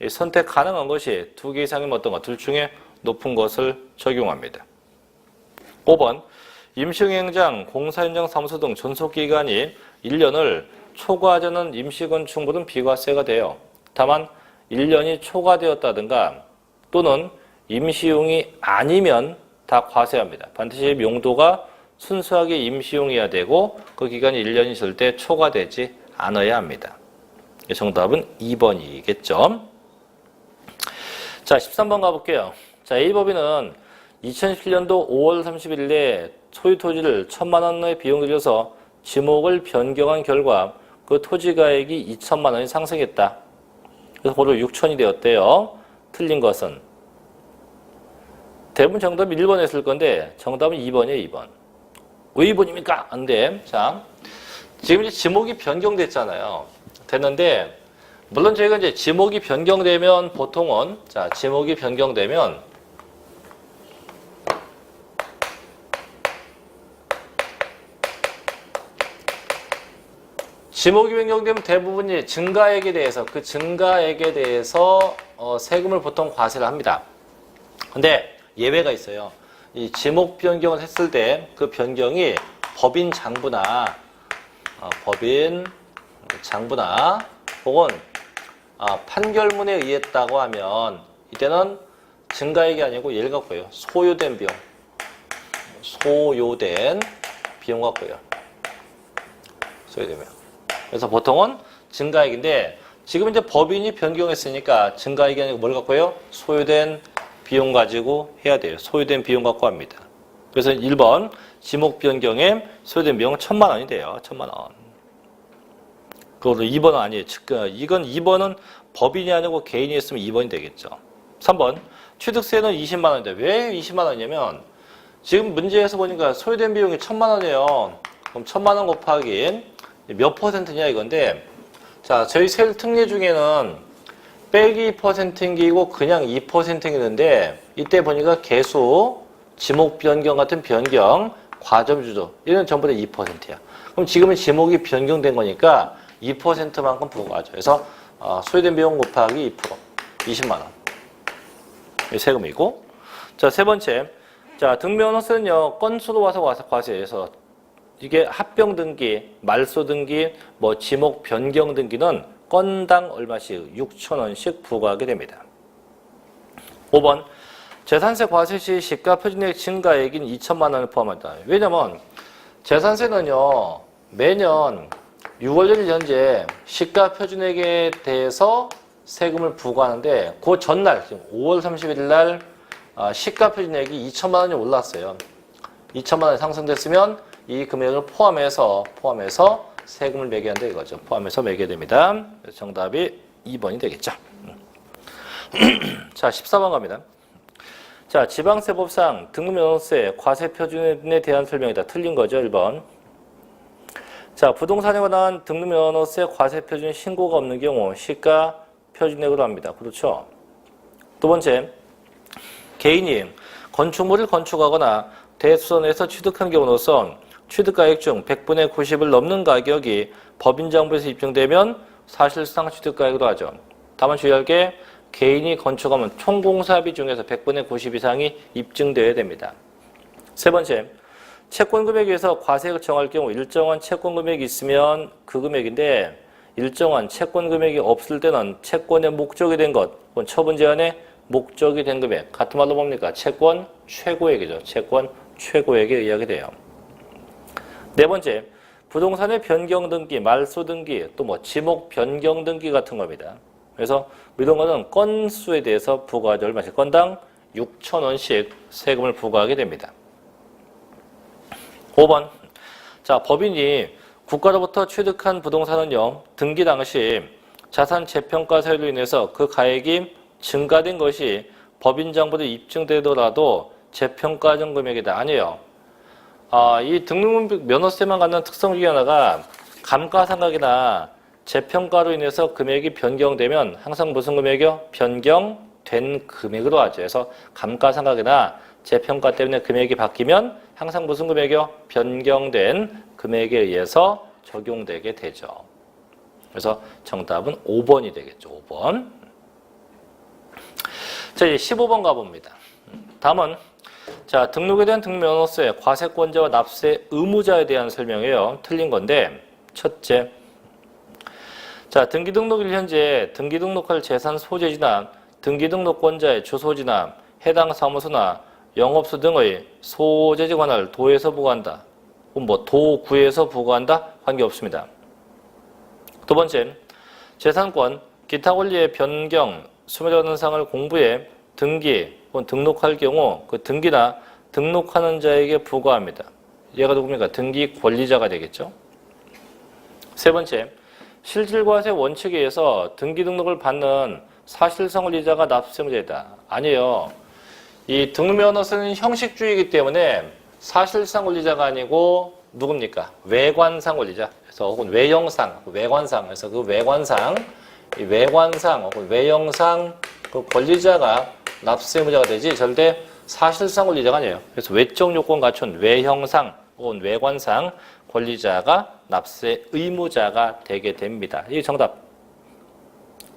선택 가능한 것이 두 개 이상이면 어떤 것, 둘 중에 높은 것을 적용합니다. 5번, 임시행장, 공사현장 사무소 등 존속기간이 1년을 초과하자는 임시건축물은 비과세가 돼요. 다만 1년이 초과되었다든가 또는 임시용이 아니면 다 과세합니다. 반드시 용도가 순수하게 임시용이어야 되고 그 기간이 1년이 절대 초과되지 않아야 합니다. 정답은 2번이겠죠. 자, 13번 가볼게요. 자, A법인은 2017년도 5월 31일에 소유 토지를 1,000만 원의 비용을 들여서 지목을 변경한 결과 그 토지가액이 2천만 원이 상승했다. 그래서 고로 6천이 되었대요. 틀린 것은 대부분 정답이 1번에 있을 건데 정답은 2번이에요. 2번. 왜 2번입니까? 안 돼. 자, 지금 이제 지목이 변경됐잖아요. 됐는데 물론 저희가 이제 지목이 변경되면 보통은 자, 지목이 변경되면 지목이 변경되면 대부분이 증가액에 대해서 그 증가액에 대해서 세금을 보통 과세를 합니다. 근데 예외가 있어요. 이 지목 변경을 했을 때 그 변경이 법인 장부나 혹은 판결문에 의했다고 하면 이때는 증가액이 아니고 얘를 갖고요. 소요된 비용 갖고요. 소요되면. 그래서 보통은 증가액인데 지금 이제 법인이 변경했으니까 증가액이 아니고 뭘 갖고요? 소요된 비용 가지고 해야 돼요. 소요된 비용 갖고 합니다. 그래서 1번 지목 변경에 소요된 비용 1,000만 원이 돼요. 1,000만 원. 그걸로 2번은 아니에요. 이건 2번은 법인이 아니고 개인이 했으면 2번이 되겠죠. 3번 취득세는 20만 원인데 왜 20만 원이냐면 지금 문제에서 보니까 소요된 비용이 1,000만 원이에요. 그럼 1,000만 원 곱하기 몇 퍼센트냐 이건데, 자, 저희 셀 특례 중에는 빼기 %이고 그냥 2%이는데, 이때 보니까 개수, 지목 변경 같은 변경, 과점 주도, 이런 전부 다 2%야. 그럼 지금은 지목이 변경된 거니까 2%만큼 부과하죠. 그래서 소요된 비용 곱하기 2%, 20만 원. 세금이고. 자, 세 번째. 자, 등면허세는요, 건수로 와서 과세해서 이게 합병 등기, 말소 등기, 뭐 지목 변경 등기는 건당 얼마씩 6,000원씩 부과하게 됩니다. 5번. 재산세 과세 시 시가 표준액 증가액인 2천만 원을 포함한다. 왜냐면 재산세는요, 매년 6월 1일 현재 시가 표준액에 대해서 세금을 부과하는데, 그 전날, 지금 5월 31일 날 시가 표준액이 2천만 원이 올랐어요. 2천만 원이 상승됐으면 이 금액을 포함해서 세금을 매겨야 한다 이거죠. 포함해서 매겨야 됩니다. 그래서 정답이 2번이 되겠죠. 자, 14번 갑니다. 자, 지방세법상 등록면허세 과세 표준에 대한 설명이다. 틀린 거죠, 1번. 자, 부동산에 관한 등록면허세 과세 표준 신고가 없는 경우 시가 표준액으로 합니다. 그렇죠? 두 번째, 개인이 건축물을 건축하거나 대수선에서 취득한 경우로선 취득가액 중 100분의 90을 넘는 가격이 법인정부에서 입증되면 사실상 취득가액으로 하죠. 다만 주의할 게 개인이 건축하면 총공사비 중에서 100분의 90 이상이 입증되어야 됩니다. 세 번째, 채권금액에 의해서 과세액을 정할 경우 일정한 채권금액이 있으면 그 금액인데, 일정한 채권금액이 없을 때는 채권의 목적이 된 것, 혹은 처분 제한의 목적이 된 금액, 같은 말로 뭡니까? 채권 최고액이죠. 채권 최고액에 의하게 돼요. 네 번째, 부동산의 변경 등기, 말소 등기, 또 뭐 지목 변경 등기 같은 겁니다. 그래서 이런 거는 건수에 대해서 부과하죠. 얼마씩? 건당 6,000원씩 세금을 부과하게 됩니다. 5번. 자, 법인이 국가로부터 취득한 부동산은요, 등기 당시 자산 재평가 사유로 인해서 그 가액이 증가된 것이 법인정보로 입증되더라도 재평가전 금액이다. 아니에요. 이 등록 면허세만 갖는 특성 중에 하나가 감가상각이나 재평가로 인해서 금액이 변경되면 항상 무슨 금액이요? 변경된 금액으로 하죠. 그래서 감가상각이나 재평가 때문에 금액이 바뀌면 항상 무슨 금액이요? 변경된 금액에 의해서 적용되게 되죠. 그래서 정답은 5번이 되겠죠. 5번. 자, 이제 15번 가봅니다. 다음은 자, 등록에 대한 등록면허세, 과세권자와 납세 의무자에 대한 설명이에요. 틀린 건데, 첫째. 자, 등기등록일 현재 등기등록할 재산 소재지나 등기등록권자의 주소지나 해당 사무소나 영업소 등의 소재지 관할 도에서 부과한다. 뭐 도구에서 부과한다? 관계없습니다. 두 번째, 재산권, 기타 권리의 변경, 수매라는 상을 공부해 등기 혹은 등록할 경우 그 등기나 등록하는 자에게 부과합니다. 얘가 누굽니까? 등기 권리자가 되겠죠. 세 번째, 실질과세 원칙에 의해서 등기 등록을 받는 사실상 권리자가 납세의무자이다. 아니에요. 이 등록면허세는 형식주의이기 때문에 사실상 권리자가 아니고 누굽니까? 외관상 권리자. 그래서 혹은 외형상, 외관상. 그래서 그 외관상, 이 외관상 혹은 외형상 그 권리자가 납세의무자가 되지 절대 사실상 권리자가 아니에요. 그래서 외적 요건 갖춘 외형상 혹은 외관상 권리자가 납세 의무자가 되게 됩니다. 이게 정답.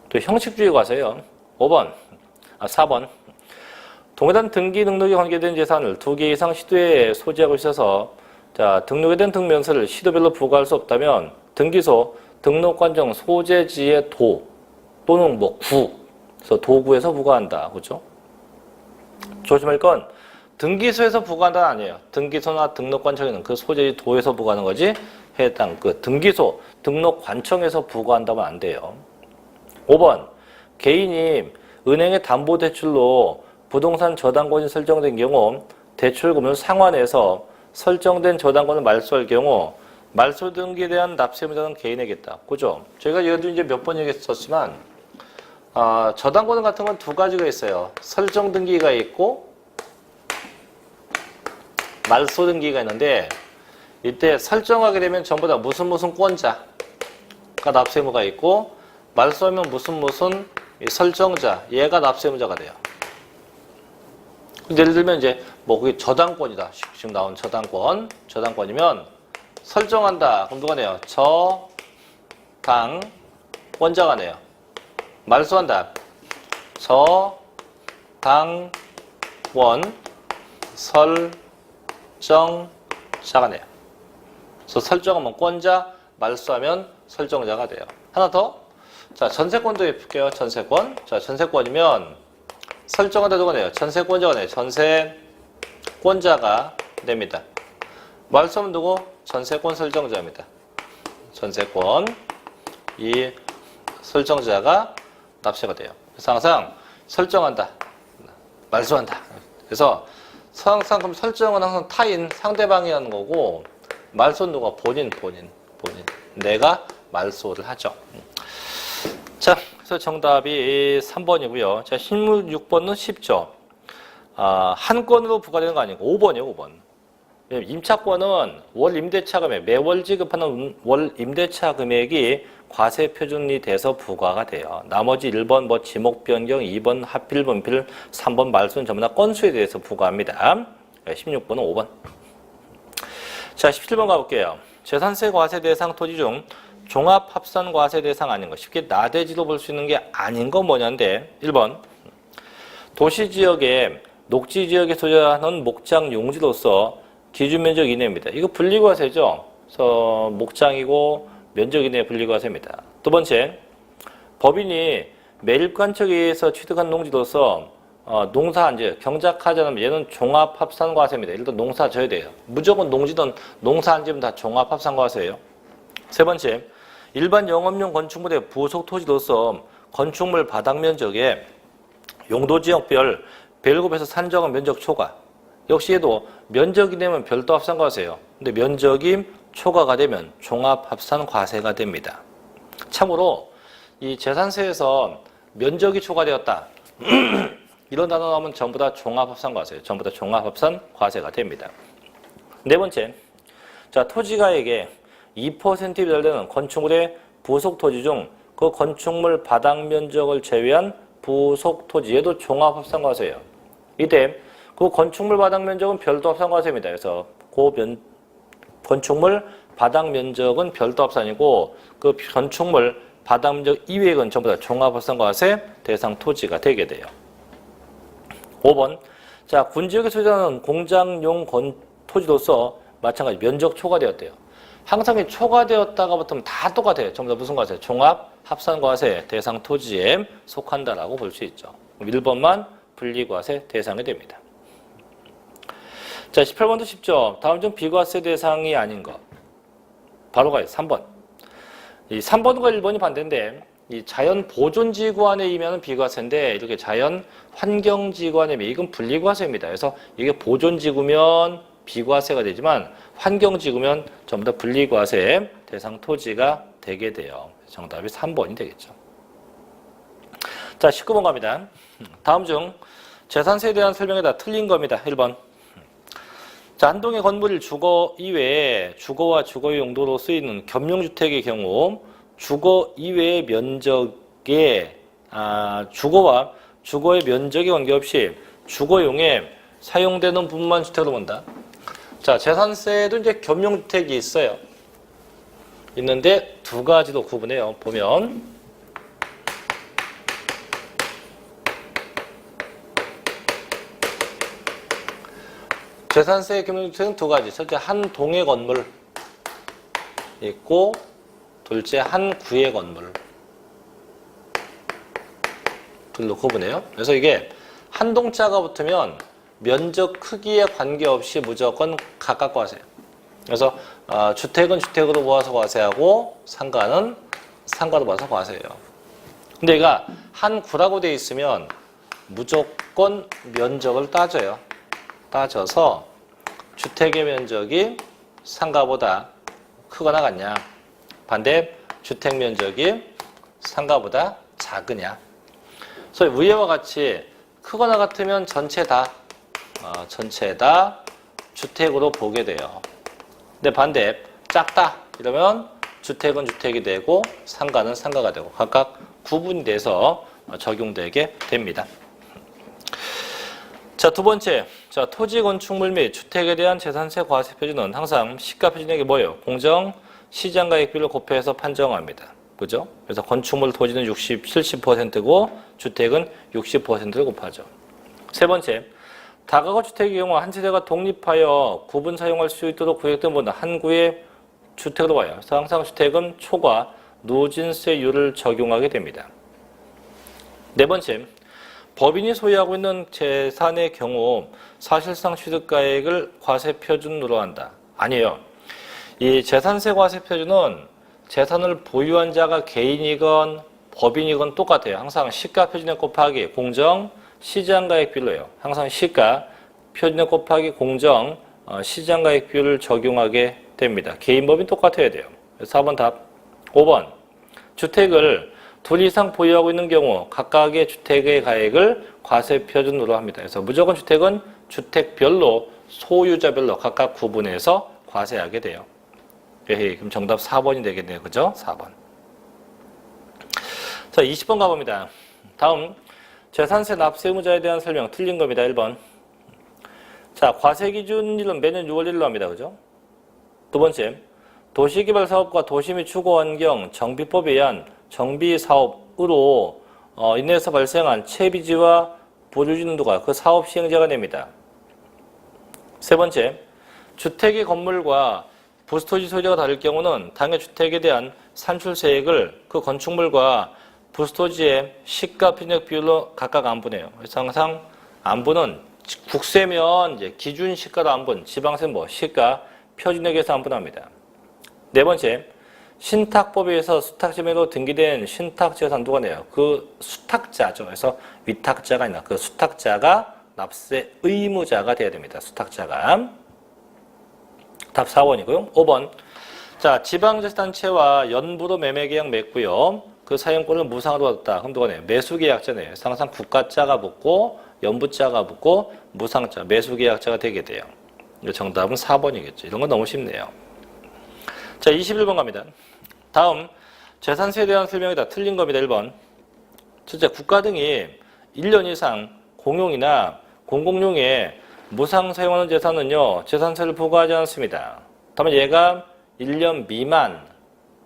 또 형식주의 과세요. 4번. 동일한 등기 등록에 관계된 재산을 2개 이상 시도에 소지하고 있어서 자, 등록에 된 등면서를 시도별로 부과할 수 없다면 등기소, 등록관청 소재지의 도 또는 뭐 구, 그래서 도구에서 부과한다. 그렇죠? 조심할 건 등기소에서 부과한다는 아니에요. 등기소나 등록관청에는 그 소재지 도에서 부과하는 거지 해당 그 등기소, 등록관청에서 부과한다면 안 돼요. 5번. 개인이 은행의 담보대출로 부동산 저당권이 설정된 경우 대출금을 상환해서 설정된 저당권을 말소할 경우 말소 등기에 대한 납세 의무자는 개인에게 있다. 그죠? 저희가 예를 들어 이제 몇 번 얘기했었지만 저당권 같은 건 두 가지가 있어요. 설정 등기가 있고 말소 등기가 있는데 이때 설정하게 되면 전부 다 무슨 권자가 납세의무가 있고 말소하면 무슨 이 설정자 얘가 납세의무자가 돼요. 예를 들면 이제 뭐 그게 저당권이다. 지금 나온 저당권이면 설정한다. 그럼 누가 내요? 저당권자가 내요. 말소한다. 저당권 설정자가 내요. 그래서 설정하면 권자, 말소하면 설정자가 돼요. 하나 더. 자, 전세권도 해볼게요. 전세권. 자, 전세권이면 설정한다 누가 내요? 전세권자가 내요. 전세권자가 냅니다. 말소하면 누구? 전세권 설정자입니다. 전세권 이 설정자가 납세가 돼요. 그래서 항상 설정한다, 말소한다. 그래서 항상 그럼 설정은 항상 타인, 상대방이 하는 거고 말소는 누가? 본인. 내가 말소를 하죠. 자, 그래서 정답이 3번이고요. 자, 16번은 쉽죠. 한 건으로 부과되는 거 아니고 5번이에요, 5번. 임차권은 월 임대차 금액, 매월 지급하는 월 임대차 금액이 과세 표준이 돼서 부과가 돼요. 나머지 1번 뭐 지목 변경, 2번 합필 분필, 3번 말소는 전부 다 건수에 대해서 부과합니다. 16번은 5번. 자, 17번 가볼게요. 재산세 과세 대상 토지 중 종합합산 과세 대상 아닌 거, 쉽게 나대지로 볼 수 있는 게 아닌 건 뭐냐인데 1번 도시지역에 녹지지역에 소재하는 목장 용지로서 기준면적 이내입니다. 이거 분리과세죠. 그래서 목장이고 면적 이내 분리과세입니다. 두 번째, 법인이 매립관청에 의해서 취득한 농지로서 농사안지 경작하지 않으면 얘는 종합합산과세입니다. 예를 들어 농사 져야 돼요. 무조건 농지든 농사안지면 다 종합합산과세예요. 세 번째, 일반 영업용 건축물의 부속 토지로서 건축물 바닥 면적에 용도지역별 배열급에서 산정한 면적 초과. 역시 얘도 면적이 되면 별도 합산과세예요. 근데 면적이 초과가 되면 종합합산과세가 됩니다. 참고로 이 재산세에서 면적이 초과되었다. 이런 단어 나오면 전부 다 종합합산과세예요. 전부 다 종합합산과세가 됩니다. 네 번째, 자, 토지가액의 2%에 배달되는 건축물의 부속 토지 중 그 건축물 바닥 면적을 제외한 부속 토지, 얘도 종합합산과세예요. 이때 그 건축물 바닥 면적은 별도 합산과세입니다. 그래서 건축물 바닥 면적은 별도 합산이고 그 건축물 바닥 면적 이외의 건 전부 다 종합합산과세 대상 토지가 되게 돼요. 5번, 자, 군지역에 소재하는 공장용 토지로서 마찬가지 면적 초과되었대요. 항상 이 초과되었다가 붙으면 다 똑같아요. 전부 다 무슨 과세? 종합합산과세 대상 토지에 속한다라고 볼 수 있죠. 1번만 분리과세 대상이 됩니다. 자, 18번도 쉽죠. 다음 중 비과세 대상이 아닌 것. 바로 가요. 3번. 이 3번과 1번이 반대인데 이 자연 보존지구 안에 이면은 비과세인데 이렇게 자연 환경지구 안에 이건 분리과세입니다. 그래서 이게 보존지구면 비과세가 되지만 환경지구면 전부 다 분리과세 대상 토지가 되게 돼요. 정답이 3번이 되겠죠. 자, 19번 갑니다. 다음 중 재산세에 대한 설명에 다 틀린 겁니다. 1번. 자, 한 동의 건물이 주거 이외에 주거와 주거의 용도로 쓰이는 겸용주택의 경우 주거 이외의 면적에 주거와 주거의 면적에 관계없이 주거용에 사용되는 분만 주택으로 본다. 자, 재산세도 이제 겸용주택이 있어요. 있는데 두 가지로 구분해요. 보면 재산세 겸용주택은 두 가지. 첫째, 한 동의 건물 있고 둘째, 한 구의 건물. 둘로 구분해요. 그래서 이게 한 동자가 붙으면 면적 크기에 관계없이 무조건 각각 과세해요. 그래서 주택은 주택으로 모아서 과세하고 상가는 상가로 모아서 과세해요. 근데 얘가 한 구라고 돼 있으면 무조건 면적을 따져요. 따져서 주택의 면적이 상가보다 크거나 같냐, 반대 주택 면적이 상가보다 작으냐. 그래서 위에와 같이 크거나 같으면 전체 다 주택으로 보게 돼요. 근데 반대 작다 이러면 주택은 주택이 되고 상가는 상가가 되고 각각 구분이 돼서 적용되게 됩니다. 자, 두 번째. 자, 토지 건축물 및 주택에 대한 재산세 과세 표준은 항상 시가 표준액이 뭐예요? 공정 시장가액비율을 곱해서 판정합니다. 그죠? 그래서 건축물 토지는 70%고 주택은 60%를 곱하죠. 세 번째. 다가구 주택의 경우 한 세대가 독립하여 구분 사용할 수 있도록 구획된 모든 한 구의 주택으로 봐요. 그래서 항상 주택은 초과 누진세율을 적용하게 됩니다. 네 번째. 법인이 소유하고 있는 재산의 경우 사실상 취득가액을 과세 표준으로 한다. 아니에요. 이 재산세 과세 표준은 재산을 보유한 자가 개인이건 법인이건 똑같아요. 항상 시가 표준액 곱하기 공정 시장가액 비율로요. 항상 시가 표준액 곱하기 공정 시장가액 비율을 적용하게 됩니다. 개인 법인 똑같아야 돼요. 4번 답. 5번. 주택을 둘 이상 보유하고 있는 경우 각각의 주택의 가액을 과세 표준으로 합니다. 그래서 무조건 주택은 주택별로 소유자별로 각각 구분해서 과세하게 돼요. 그럼 정답 4번이 되겠네요. 그죠? 4번. 자, 20번 가봅니다. 다음 재산세 납세 의무자에 대한 설명 틀린 겁니다. 1번. 자, 과세 기준일은 매년 6월 1일로 합니다. 그죠? 두 번째. 도시개발사업과 도시 및 주거환경 정비법에 의한 정비사업으로 인해서 발생한 채비지와 보조진도가 그 사업 시행자가 됩니다. 세 번째, 주택의 건물과 부스토지 소유자가 다를 경우는 당해 주택에 대한 산출세액을 그 건축물과 부스토지의 시가 표준액 비율로 각각 안분해요. 그래서 항상 안분은 국세면 이제 기준 시가로 안분, 지방세는 시가 표준액에서 안분합니다. 네 번째, 신탁법에 의해서 수탁지명으로 등기된 신탁재산 누가 내요? 그 수탁자죠. 그래서 위탁자가 아니라 그 수탁자가 납세 의무자가 돼야 됩니다. 수탁자가. 답 4번이고요. 5번. 자, 지방자치단체와 연부로 매매계약 맺고요. 그 사용권을 무상으로 받았다. 그럼 누가 내요? 매수계약자네요. 그래서 항상 국가자가 붙고 연부자가 붙고 무상자, 매수계약자가 되게 돼요. 정답은 4번이겠죠. 이런 건 너무 쉽네요. 자, 21번 갑니다. 다음 재산세에 대한 설명이다. 틀린 겁니다. 1번. 첫째, 국가 등이 1년 이상 공용이나 공공용에 무상 사용하는 재산은요, 재산세를 부과하지 않습니다. 다만 얘가 1년 미만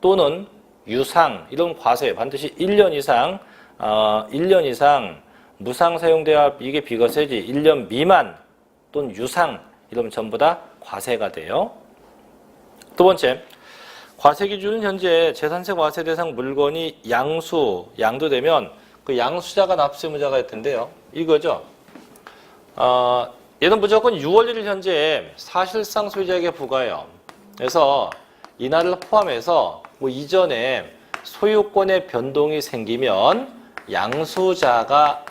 또는 유상 이런 과세 반드시 1년 이상 무상 사용돼야 이게 비과세지 1년 미만 또는 유상 이러면 전부 다 과세가 돼요. 두 번째, 과세 기준은 현재 재산세 과세 대상 물건이 양도되면 그 양수자가 납세 의무자가 될 텐데요. 이거죠. 얘는 무조건 6월 1일 현재 사실상 소유자에게 부과해요. 그래서 이날을 포함해서 이전에 소유권의 변동이 생기면 양수자가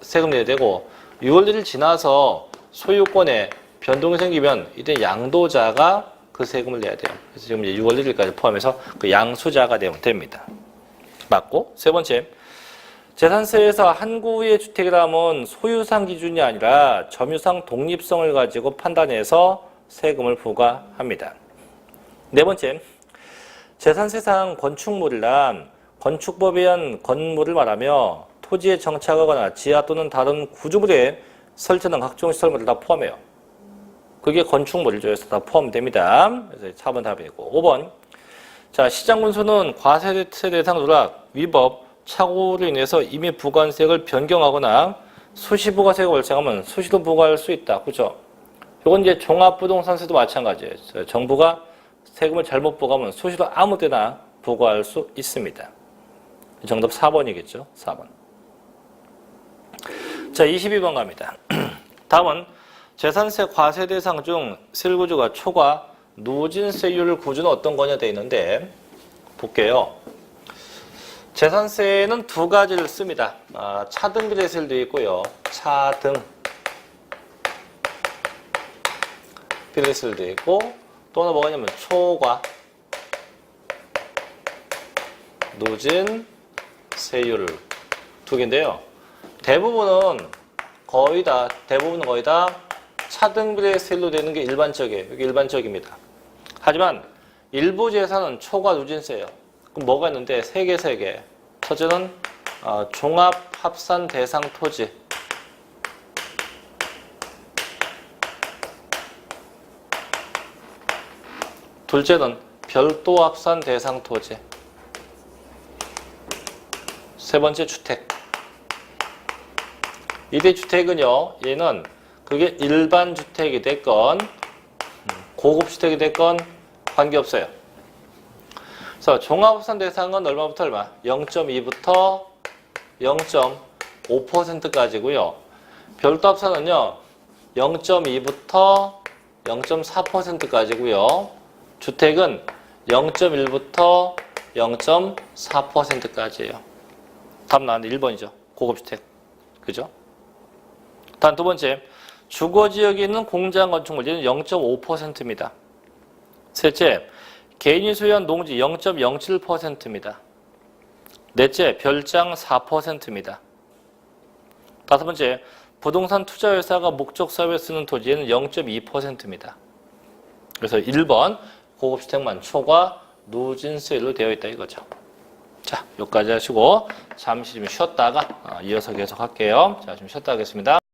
세금 내야 되고 6월 1일 지나서 소유권에 변동이 생기면 이때 양도자가 그 세금을 내야 돼요. 그래서 지금 이제 6월 1일까지 포함해서 그 양수자가 되면 됩니다. 맞고, 세 번째. 재산세에서 한 구의 주택이라면 소유상 기준이 아니라 점유상 독립성을 가지고 판단해서 세금을 부과합니다. 네 번째. 재산세상 건축물이란 건축법에 의한 건물을 말하며 토지에 정착하거나 지하 또는 다른 구조물에 설치하는 각종 시설물을 다 포함해요. 그게 건축물이죠. 그래서 다 포함됩니다. 그래서 4번 답이고. 5번. 자, 시장군수는 과세세 대상 누락, 위법, 착오로 인해서 이미 부과세액을 변경하거나 수시 부과세가 발생하면 수시로 부과할 수 있다. 그죠? 이건 이제 종합부동산세도 마찬가지예요. 정부가 세금을 잘못 부과하면 수시로 아무 때나 부과할 수 있습니다. 정답 4번이겠죠. 4번. 자, 22번 갑니다. 다음은 재산세 과세 대상 중 세율구조가 초과 누진세율 구조는 어떤 거냐 되어 있는데 볼게요. 재산세는 두 가지를 씁니다. 차등 비례세율도 있고요. 차등 비례세율도 있고 또 하나 뭐가 있냐면 초과 누진세율 두 개인데요. 대부분은 거의 다 차등비례 세율로 되는 게 일반적이에요. 이게 일반적입니다. 하지만 일부 재산은 초과 누진세예요. 그럼 뭐가 있는데 세 개. 첫째는 종합합산 대상 토지. 둘째는 별도 합산 대상 토지. 세 번째 주택. 이대 주택은요, 얘는 그게 일반 주택이 됐건 고급 주택이 됐건 관계없어요. 그래서 종합합산 대상은 얼마부터 얼마? 0.2부터 0.5%까지고요. 별도 합산은요, 0.2부터 0.4%까지고요. 주택은 0.1부터 0.4%까지예요. 답 나왔는데 1번이죠. 고급주택. 그죠? 다음 두 번째, 주거지역에 있는 공장 건축물지는 0.5%입니다. 셋째, 개인이 소유한 농지 0.07%입니다. 넷째, 별장 4%입니다. 다섯 번째, 부동산 투자회사가 목적사업에 쓰는 토지에는 0.2%입니다. 그래서 1번 고급주택만 초과 누진세율로 되어 있다 이거죠. 자, 여기까지 하시고 잠시 좀 쉬었다가 이어서 계속 할게요. 자, 좀 쉬었다 하겠습니다.